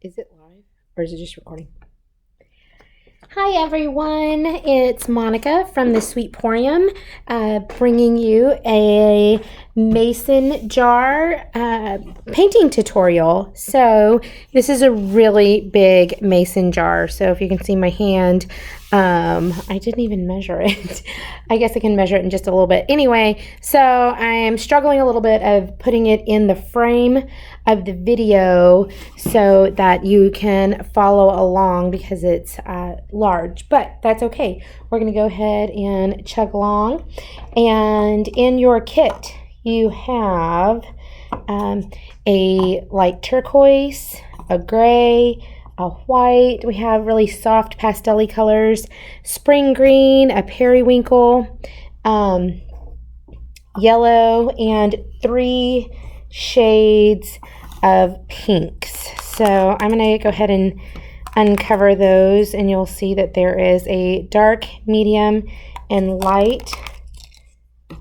Is it live or is it just recording? Hi everyone, it's Monica from the Sweet Porium, bringing you a mason jar painting tutorial. So this is a really big mason jar. So if you can see my hand, I didn't even measure it. I guess I can measure it in just a little bit. Anyway, so I am struggling a little bit of putting it in the frame of the video so that you can follow along because it's large, but that's okay. We're going to go ahead and chug along. And in your kit, you have a light turquoise, a gray, a white. We have really soft pastel-y colors, spring green, a periwinkle, yellow, and 3 shades of pinks. So I'm going to go ahead and uncover those, and you'll see that there is a dark, medium, and light.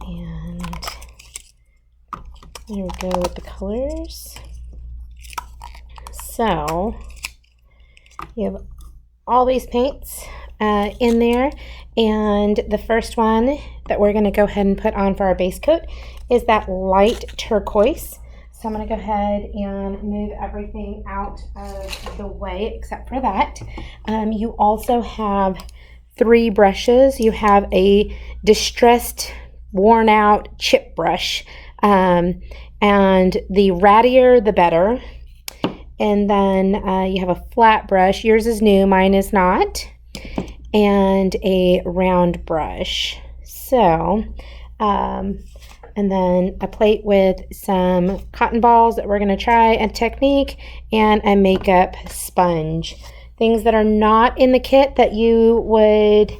And there we go with the colors. So you have all these paints in there, and the first one that we're going to go ahead and put on for our base coat is that light turquoise. So I'm going to go ahead and move everything out of the way except for that. You also have 3 brushes. You have a distressed, worn out chip brush, and the rattier the better. And then you have a flat brush. Yours is new, mine is not. And a round brush. So, and then a plate with some cotton balls that we're going to try, a technique, and a makeup sponge. Things that are not in the kit that you would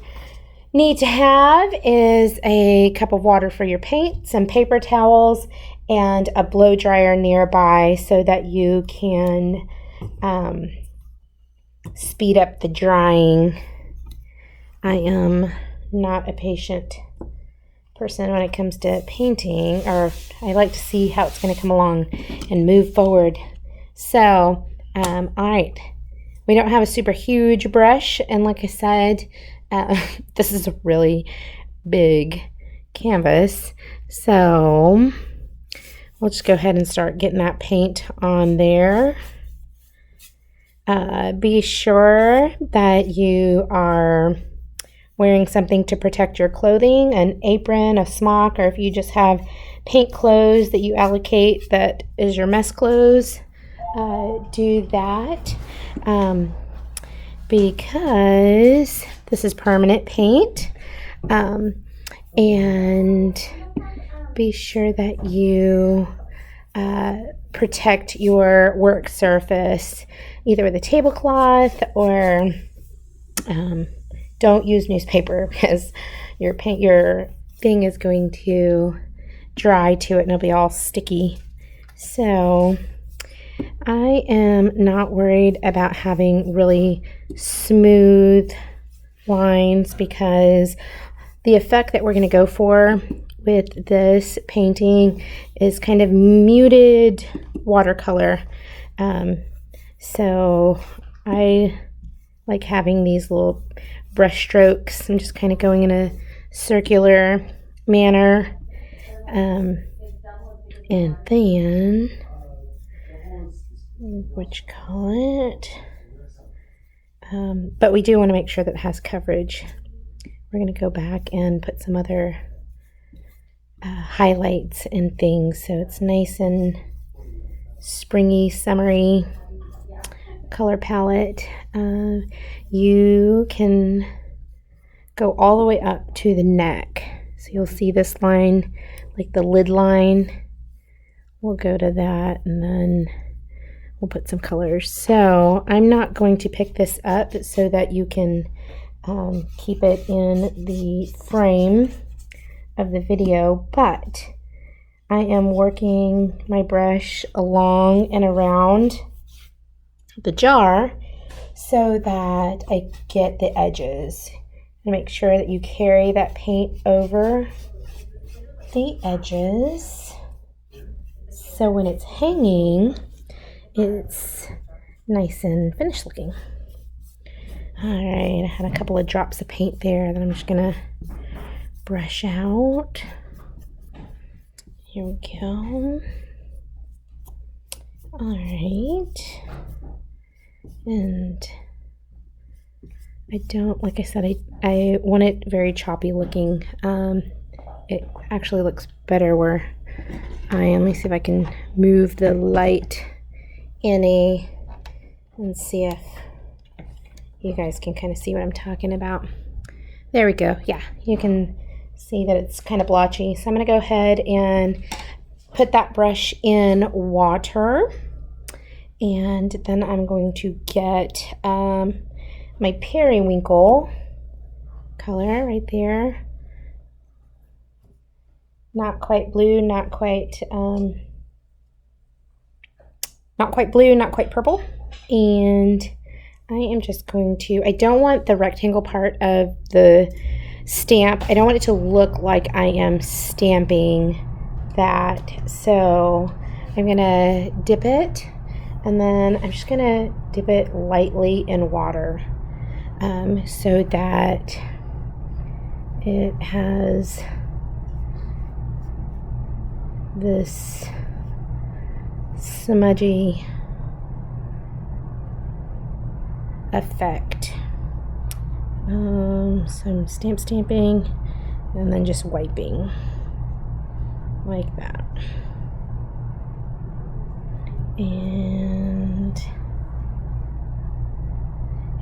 need to have is a cup of water for your paint, some paper towels, and a blow dryer nearby so that you can speed up the drying. I am not a patient person when it comes to painting, or I like to see how it's going to come along and move forward. So, all right, we don't have a super huge brush, and like I said, this is a really big canvas, so we'll just go ahead and start getting that paint on there. Be sure that you are wearing something to protect your clothing, an apron, a smock, or if you just have paint clothes that you allocate that is your mess clothes, do that, because this is permanent paint, and be sure that you protect your work surface either with a tablecloth or don't use newspaper because your thing is going to dry to it and it'll be all sticky. So I am not worried about having really smooth lines because the effect that we're going to go for with this painting is kind of muted watercolor. So I like having these little brush strokes. I'm just kind of going in a circular manner. And then, what you call it? But we do want to make sure that it has coverage. We're going to go back and put some other highlights and things so it's nice and springy, summery color palette. You can go all the way up to the neck. So you'll see this line, like the lid line. We'll go to that and then we'll put some colors. So I'm not going to pick this up so that you can keep it in the frame of the video, but I am working my brush along and around the jar so that I get the edges. And make sure that you carry that paint over the edges so when it's hanging, it's nice and finished looking. All right, I had a couple of drops of paint there that I'm just gonna brush out. Here we go. All right, and I don't, like I said, I want it very choppy looking. It actually looks better where I am. Let me see if I can move the light and see if you guys can kind of see what I'm talking about. There we go. Yeah, you can see that it's kind of blotchy. So I'm going to go ahead and put that brush in water. And then I'm going to get my periwinkle color right there. Not quite blue, not quite blue, not quite purple. And I am just going to, I don't want the rectangle part of the stamp, I don't want it to look like I am stamping that. So I'm gonna dip it, and then I'm just gonna dip it lightly in water so that it has this smudgy effect. Some stamping and then just wiping like that. And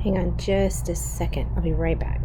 hang on just a second, I'll be right back.